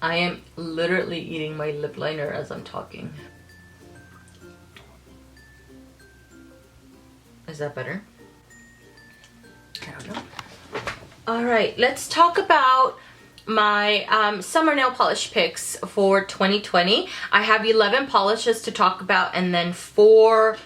I am literally eating my lip liner as I'm talking. Is that better? I don't know. Alright, let's talk about my summer nail polish picks for 2020. I have 11 polishes to talk about and then four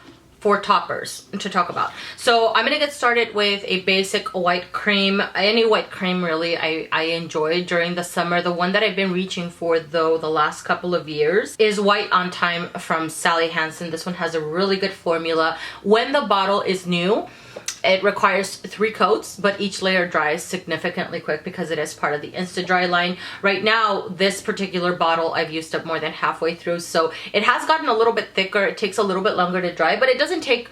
toppers to talk about. So I'm gonna get started with a basic white cream. Any white cream really I enjoy during the summer. The one that I've been reaching for though the last couple of years is White on Time from Sally Hansen. This one has a really good formula. When the bottle is new, it requires 3 coats, but each layer dries significantly quick because it is part of the Insta Dry line. Right now, this particular bottle I've used up more than halfway through, so it has gotten a little bit thicker. It takes a little bit longer to dry, but it doesn't take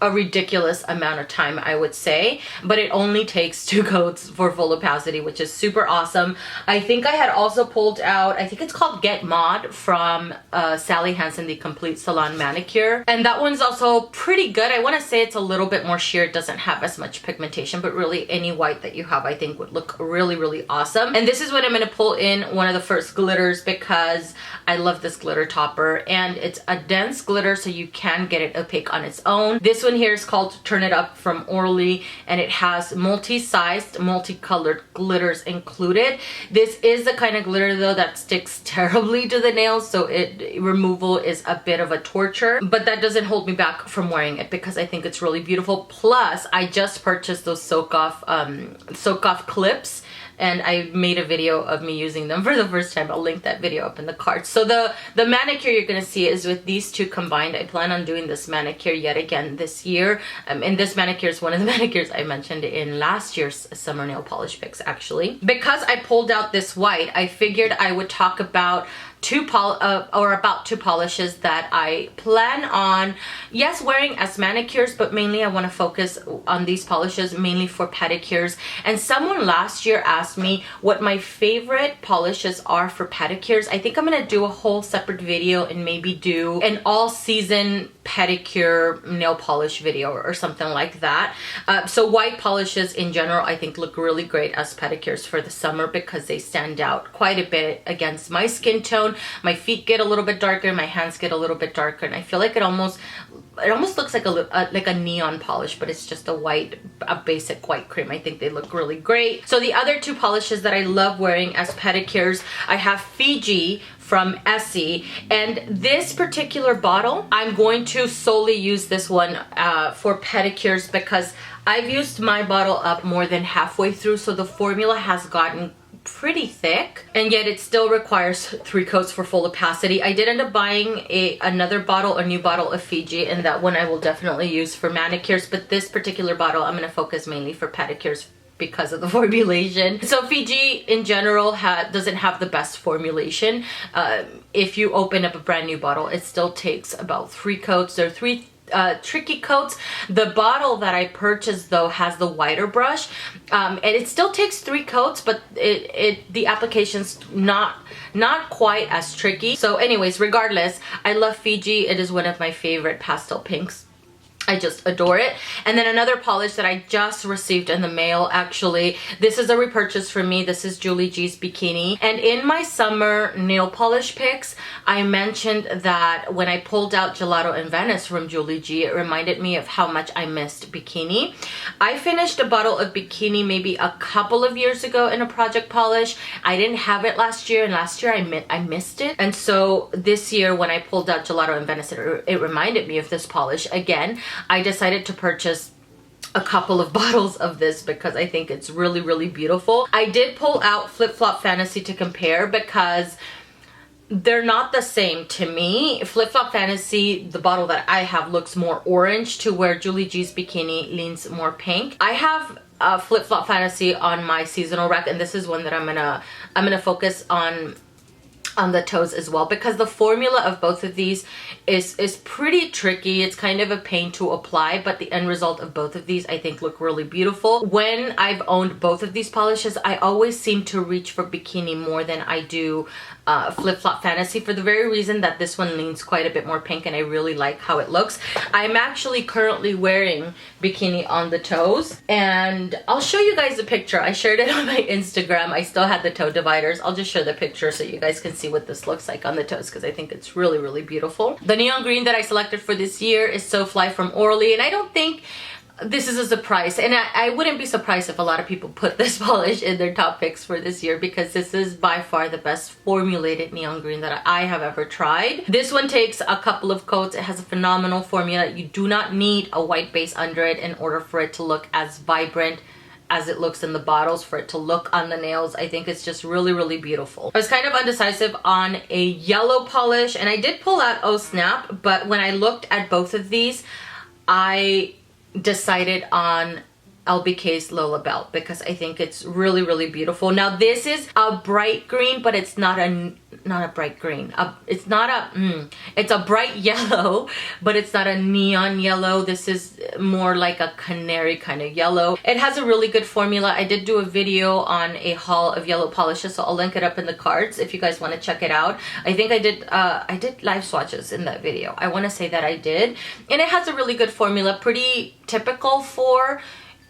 a ridiculous amount of time, I would say, but it only takes 2 coats for full opacity, which is super awesome. I think I had also pulled out, I think it's called Get Mod from Sally Hansen, the Complete Salon Manicure, and that one's also pretty good. I want to say it's a little bit more sheer. It doesn't have as much pigmentation, but really any white that you have I think would look really, really awesome. And this is when I'm going to pull in one of the first glitters because I love this glitter topper, and it's a dense glitter so you can get it opaque on its own. This one here is called Turn It Up from ORLY, and it has multi-sized, multicolored glitters included. This is the kind of glitter though that sticks terribly to the nails, so removal is a bit of a torture, but that doesn't hold me back from wearing it because I think it's really beautiful. Plus, I just purchased those Souk off clips, and I made a video of me using them for the first time. I'll link that video up in the card. So the manicure you're gonna see is with these two combined. I plan on doing this manicure yet again this year. And this manicure is one of the manicures I mentioned in last year's summer nail polish picks actually. Because I pulled out this white, I figured I would talk about about 2 polishes that I plan on, yes, wearing as manicures, but mainly I want to focus on these polishes mainly for pedicures. And someone last year asked me what my favorite polishes are for pedicures. I think I'm going to do a whole separate video and maybe do an all-season pedicure nail polish video or something like that. So white polishes in general I think look really great as pedicures for the summer because they stand out quite a bit against my skin tone. My feet get a little bit darker, my hands get a little bit darker, and I feel like it almost looks like a neon polish, but it's just a basic white cream. I think they look really great. So the other 2 polishes that I love wearing as pedicures, I have Fiji from ESSIE, and this particular bottle, I'm going to solely use this one for pedicures because I've used my bottle up more than halfway through, so the formula has gotten pretty thick, and yet it still requires 3 coats for full opacity. I did end up buying a new bottle of Fiji, and that one I will definitely use for manicures, but this particular bottle I'm going to focus mainly for pedicures because of the formulation. So Fiji in general doesn't have the best formulation. If you open up a brand new bottle, it still takes about 3 coats. There are 3 tricky coats. The bottle that I purchased though has the wider brush, and it still takes 3 coats, but the application's not quite as tricky. So anyways, regardless, I love Fiji. It is one of my favorite pastel pinks. I just adore it. And then another polish that I just received in the mail, actually, this is a repurchase for me. This is JulieG's Bikini. And in my summer nail polish picks, I mentioned that when I pulled out Gelato in Venice from JulieG, it reminded me of how much I missed Bikini. I finished a bottle of Bikini maybe a couple of years ago in a project polish. I didn't have it last year, and last year I missed it. And so this year when I pulled out Gelato in Venice, it reminded me of this polish again. I decided to purchase a couple of bottles of this because I think it's really, really beautiful. I did pull out Flip Flop Fantasy to compare because they're not the same to me. Flip Flop Fantasy, the bottle that I have, looks more orange to where JulieG's Bikini leans more pink. I have Flip Flop Fantasy on my seasonal rack, and this is one that I'm gonna focus on on the toes as well, because the formula of both of these is pretty tricky. It's kind of a pain to apply, but the end result of both of these I think look really beautiful. When I've owned both of these polishes, I always seem to reach for Bikini more than I do Flip Flop Fantasy, for the very reason that this one leans quite a bit more pink and I really like how it looks. I'm actually currently wearing Bikini on the toes, and I'll show you guys a picture. I shared it on my Instagram. I still had the toe dividers. I'll just show the picture so you guys can see what this looks like on the toes, because I think it's really, really beautiful. The neon green that I selected for this year is So Fly from ORLY, and I don't think this is a surprise, and I wouldn't be surprised if a lot of people put this polish in their top picks for this year, because this is by far the best formulated neon green that I have ever tried. This one takes a couple of coats. It has a phenomenal formula. You do not need a white base under it in order for it to look as vibrant as it looks in the bottles, for it to look on the nails. I think it's just really, really beautiful. I was kind of undecisive on a yellow polish, and I did pull out Oh Snap, but when I looked at both of these, I decided on L.B.K's Lola Belle, because I think it's really, really beautiful. Now this is a bright green, but it's not a bright green. It's a bright yellow, but it's not a neon yellow. This is more like a canary kind of yellow. It has a really good formula. I did do a video on a haul of yellow polishes, so I'll link it up in the cards if you guys want to check it out. I think I did live swatches in that video. I want to say that I did, and it has a really good formula, pretty typical for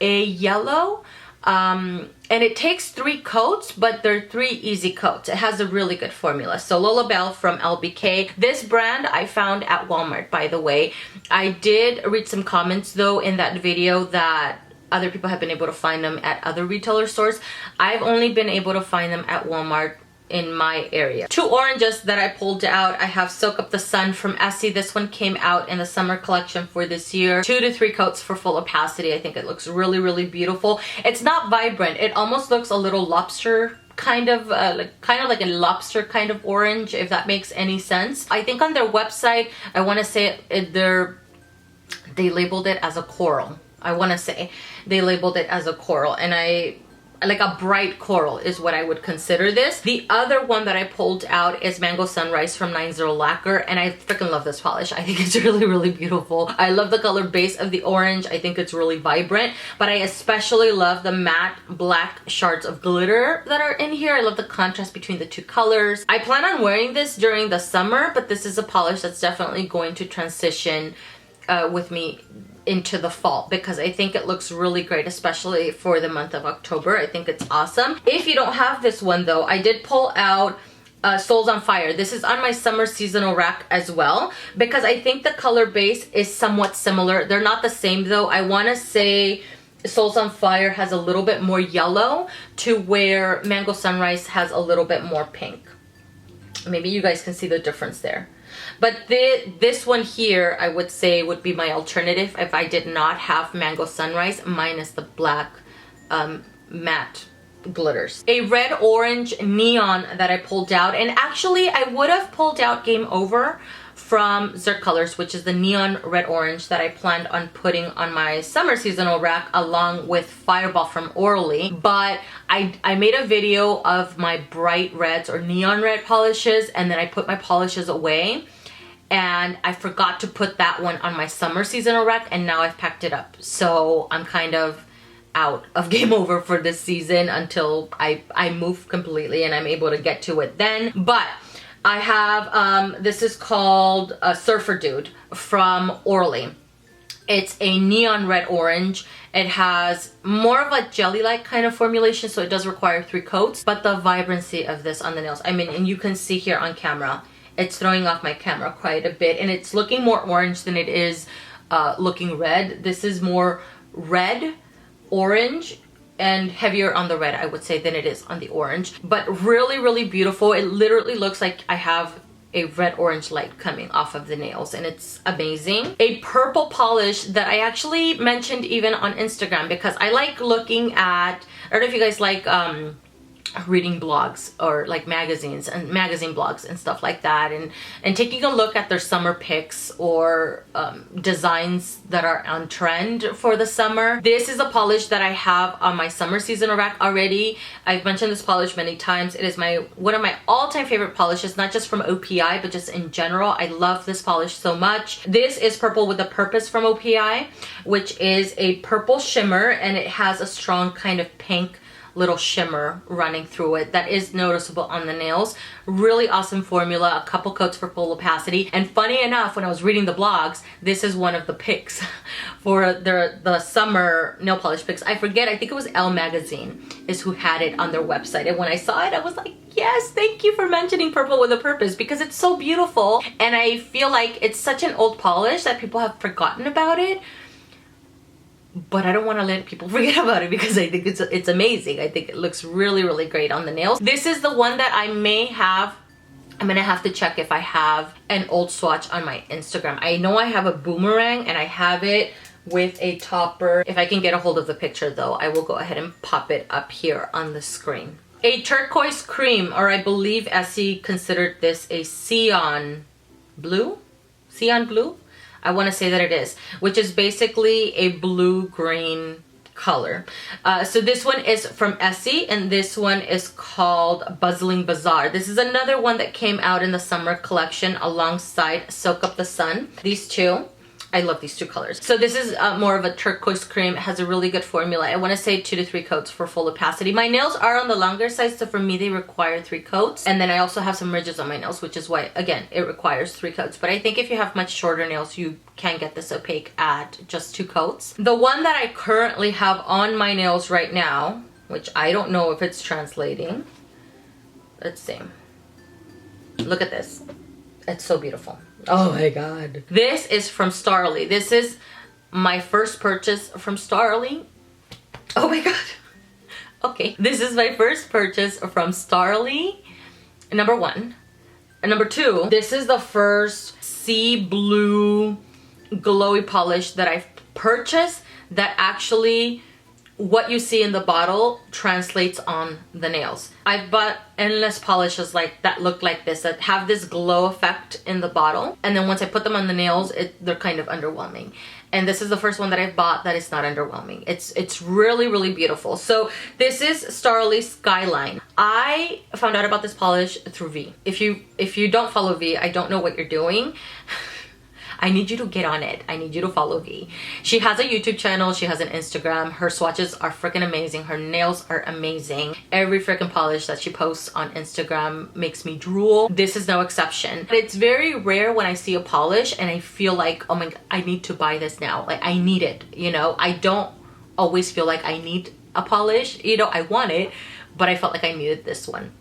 a yellow, and it takes 3 coats, but they're 3 easy coats. It has a really good formula. So Lola Belle from L.B.K. This brand I found at Walmart, by the way. I did read some comments though in that video that other people have been able to find them at other retailer stores. I've only been able to find them at Walmart in my area. 2 oranges that I pulled out. I have Soak Up the Sun from ESSIE. This one came out in the summer collection for this year. 2 to 3 coats for full opacity. I think it looks really, really beautiful. It's not vibrant. It almost looks a little lobster kind of like a lobster kind of orange, if that makes any sense. I think on their website, I want to say they labeled it as a coral. I want to say they labeled it as a coral, and like a bright coral is what I would consider this. The other one that I pulled out is Mango Sunrise from 90 Lacquer, and I freaking love this polish. I think it's really, really beautiful. I love the color base of the orange. I think it's really vibrant, but I especially love the matte black shards of glitter that are in here. I love the contrast between the 2 colors. I plan on wearing this during the summer, but this is a polish that's definitely going to transition with me into the fall, because I think it looks really great, especially for the month of October. I think it's awesome. If you don't have this one though, I did pull out Souls on Fire. This is on my summer seasonal rack as well, because I think the color base is somewhat similar. They're not the same though. I want to say Souls on Fire has a little bit more yellow, to where Mango Sunrise has a little bit more pink. Maybe you guys can see the difference there. But this one here, I would say, would be my alternative if I did not have Mango Sunrise minus the black matte glitters. A red orange neon that I pulled out, and actually I would have pulled out Game Over from Zoya Colors, which is the neon red orange that I planned on putting on my summer seasonal rack along with Fireball from ORLY, but I made a video of my bright reds or neon red polishes, and then I put my polishes away, and I forgot to put that one on my summer seasonal rack, and now I've packed it up. So I'm kind of out of Game Over for this season until I move completely and I'm able to get to it then. But I have, this is called Surfer Dude from ORLY. It's a neon red orange. It has more of a jelly-like kind of formulation, so it does require 3 coats, but the vibrancy of this on the nails, I mean, and you can see here on camera, it's throwing off my camera quite a bit, and it's looking more orange than it is looking red. This is more red, orange, and heavier on the red, I would say, than it is on the orange, but really, really beautiful. It literally looks like I have a red-orange light coming off of the nails, and it's amazing. A purple polish that I actually mentioned even on Instagram, because I like looking at, I don't know if you guys like reading blogs or like magazines and magazine blogs and stuff like that, and taking a look at their summer picks or designs that are on trend for the summer. This is a polish that I have on my summer seasonal rack already. I've mentioned this polish many times. It is one of my all-time favorite polishes, not just from OPI but just in general. I love this polish so much. This is Purple with a Purpose from OPI, which is a purple shimmer, and it has a strong kind of pink little shimmer running through it that is noticeable on the nails. Really awesome formula, a couple coats for full opacity. And funny enough, when I was reading the blogs, this is one of the picks for the summer nail polish picks. I forget, I think it was Elle magazine is who had it on their website, and when I saw it I was like, yes, thank you for mentioning Purple with a Purpose, because it's so beautiful, and I feel like it's such an old polish that people have forgotten about it. But I don't want to let people forget about it because I think it's amazing. I think it looks really, really great on the nails. This is the one that I may have. I'm gonna have to check if I have an old swatch on my Instagram. I know I have a boomerang and I have it with a topper. If I can get a hold of the picture though, I will go ahead and pop it up here on the screen. A turquoise cream, or I believe Essie considered this a cyan blue? Cyan blue? I want to say that it is, which is basically a blue-green color. So this one is from Essie, and this one is called Bustling Bazaar. This is another one that came out in the summer collection alongside Soak Up the Sun. These two, I love these two colors. So this is more of a turquoise cream. It has a really good formula. I want to say 2 to 3 coats for full opacity. My nails are on the longer side, so for me they require 3 coats. And then I also have some ridges on my nails, which is why, again, it requires 3 coats. But I think if you have much shorter nails, you can get this opaque at just 2 coats. The one that I currently have on my nails right now, which I don't know if it's translating. Let's see. Look at this. It's so beautiful. Oh my god. This is from Starrily. This is my first purchase from Starrily. Oh my god. Okay. This is my first purchase from Starrily. Number 1. And number 2, this is the first sea blue glowy polish that I've purchased that actually what you see in the bottle translates on the nails. I've bought endless polishes like that look like this, that have this glow effect in the bottle, and then once I put them on the nails, they're kind of underwhelming. And this is the first one that I've bought that is not underwhelming. It's really, really beautiful. So this is Starrily Skyline. I found out about this polish through V. If you don't follow V, I don't know what you're doing. I need you to get on it. I need you to follow V. She has a YouTube channel. She has an Instagram. Her swatches are freaking amazing. Her nails are amazing. Every freaking polish that she posts on Instagram makes me drool. This is no exception. But it's very rare when I see a polish and I feel like, oh my god, I need to buy this now. Like, I need it, you know? I don't always feel like I need a polish. You know, I want it, but I felt like I needed this one.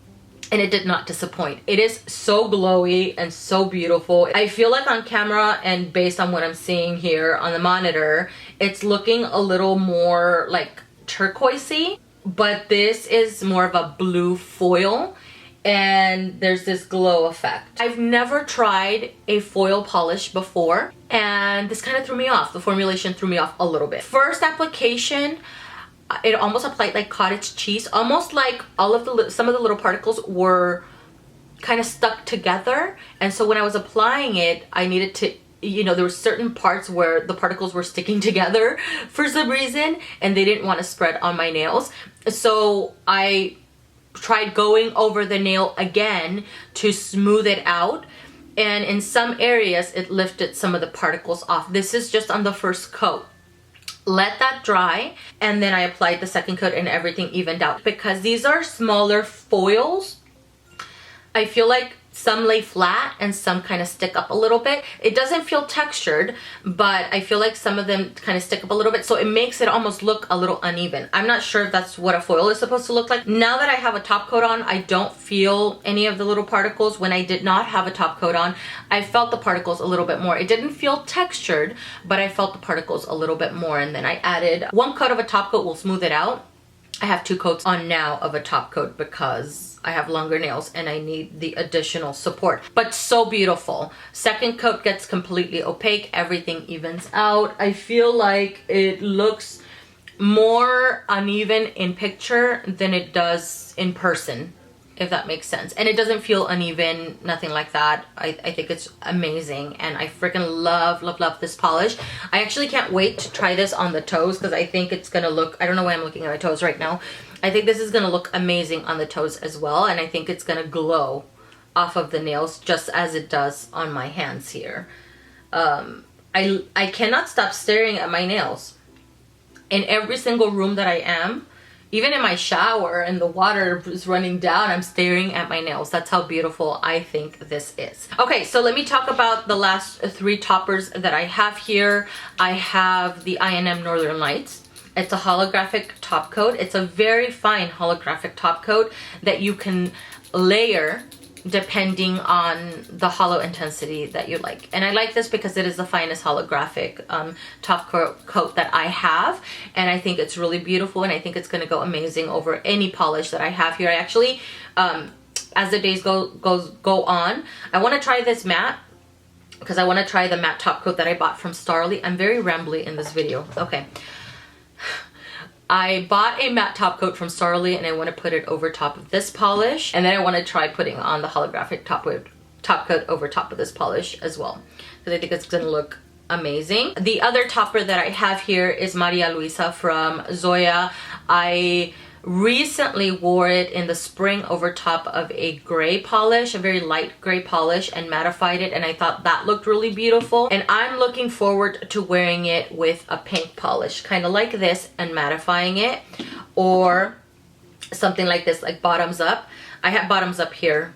And it did not disappoint. It is so glowy and so beautiful. I feel like on camera and based on what I'm seeing here on the monitor, it's looking a little more like turquoisey, but this is more of a blue foil and there's this glow effect. I've never tried a foil polish before and this kind of threw me off. The formulation threw me off a little bit. First application, it almost applied like cottage cheese, almost like some of the little particles were kind of stuck together. And so when I was applying it, I needed to, you know, there were certain parts where the particles were sticking together for some reason and they didn't want to spread on my nails. So I tried going over the nail again to smooth it out. And in some areas, it lifted some of the particles off. This is just on the first coat. Let that dry, and then I applied the second coat and everything evened out. Because these are smaller foils, I feel like some lay flat and some kind of stick up a little bit. It doesn't feel textured, but I feel like some of them kind of stick up a little bit, so it makes it almost look a little uneven. I'm not sure if that's what a foil is supposed to look like. Now that I have a top coat on, I don't feel any of the little particles. When I did not have a top coat on, I felt the particles a little bit more. It didn't feel textured, but I felt the particles a little bit more, and then I added 1 coat of a top coat will smooth it out. I have 2 coats on now of a top coat because I have longer nails and I need the additional support. But so beautiful. Second coat gets completely opaque. Everything evens out. I feel like it looks more uneven in picture than it does in person, if that makes sense. And it doesn't feel uneven, nothing like that. I think it's amazing, and I freaking love this polish. I actually can't wait to try this on the toes, because I think it's gonna look, I don't know why I'm looking at my toes right now. I think this is gonna look amazing on the toes as well, and I think it's gonna glow off of the nails just as it does on my hands here. I cannot stop staring at my nails. In every single room that I am, even in my shower and the water is running down, I'm staring at my nails. That's how beautiful I think this is. Okay, so let me talk about the last 3 toppers that I have here. I have the INM Northern Lights. It's a holographic top coat. It's a very fine holographic top coat that you can layer depending on the hollow intensity that you like. And I like this because it is the finest holographic top coat that I have, and I think it's really beautiful, and I think it's going to go amazing over any polish that I have here. I actually, as the days go on, I want to try this matte, because I want to try the matte top coat that I bought from Starrily. I'm very rambly in this video. Okay. I bought a matte top coat from Starrily, and I want to put it over top of this polish, and then I want to try putting on the holographic top coat over top of this polish as well, because I think it's going to look amazing. The other topper that I have here is Maria Luisa from Zoya. I recently wore it in the spring over top of a gray polish, a very light gray polish, and mattified it, and I thought that looked really beautiful. And I'm looking forward to wearing it with a pink polish, kind of like this, and mattifying it, or something like this, like bottoms up. I have bottoms up here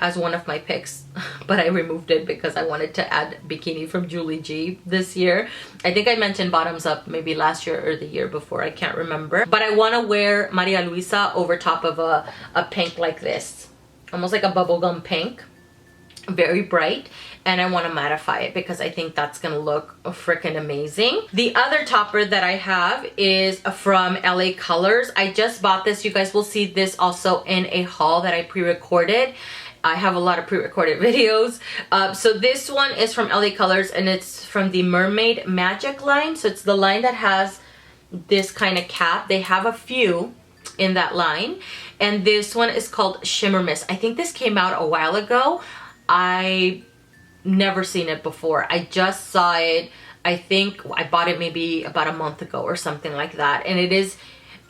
as one of my picks, but I removed it because I wanted to add bikini from JulieG this year. I think I mentioned bottoms up maybe last year or the year before, I can't remember. But I want to wear Maria Luisa over top of a pink like this, almost like a bubblegum pink, very bright, and I want to mattify it because I think that's gonna look freaking amazing. The other topper that I have is from LA Colors. I just bought this. You guys will see this also in a haul that I pre-recorded. I have a lot of pre-recorded videos. So this one is from LA Colors, and it's from the Mermaid Magic line. So it's the line that has this kind of cap. They have a few in that line, and this one is called Shimmer Mist. I think this came out a while ago. I never seen it before. I just saw it. I think I bought it maybe about a month ago or something like that, and it is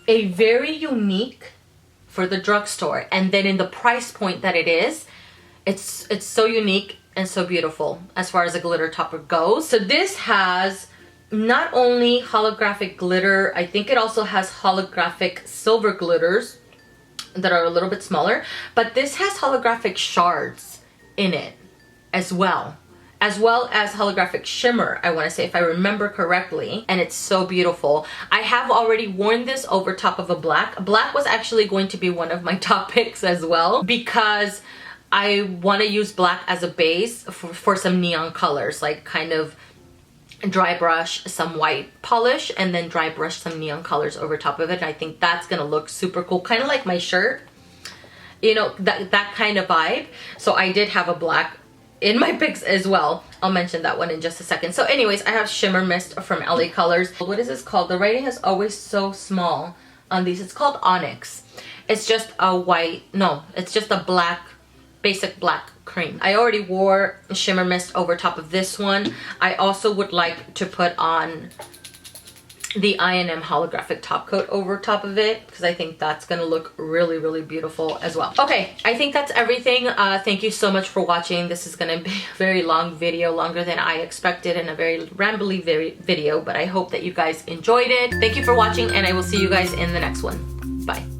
a very unique for the drugstore, and then in the price point that it is, it's so unique and so beautiful as far as a glitter topper goes. So this has not only holographic glitter, I think it also has holographic silver glitters that are a little bit smaller, but this has holographic shards in it as well as holographic shimmer, I want to say, if I remember correctly, and it's so beautiful. I have already worn this over top of a black. Black was actually going to be one of my top picks as well, because I want to use black as a base for some neon colors, like kind of dry brush some white polish and then dry brush some neon colors over top of it. And I think that's gonna look super cool, kind of like my shirt, you know, that kind of vibe. So I did have a black in my picks as well. I'll mention that one in just a second. So anyways, I have Shimmer Mist from LA Colors. What is this called? The writing is always so small on these. It's called Onyx. It's just a white, no, it's just a black, basic black cream. I already wore Shimmer Mist over top of this one. I also would like to put on the INM holographic top coat over top of it, because I think that's gonna look really, really beautiful as well. Okay, I think that's everything. Thank you so much for watching. This is gonna be a very long video, longer than I expected, and a very rambly video, but I hope that you guys enjoyed it. Thank you for watching, and I will see you guys in the next one. Bye.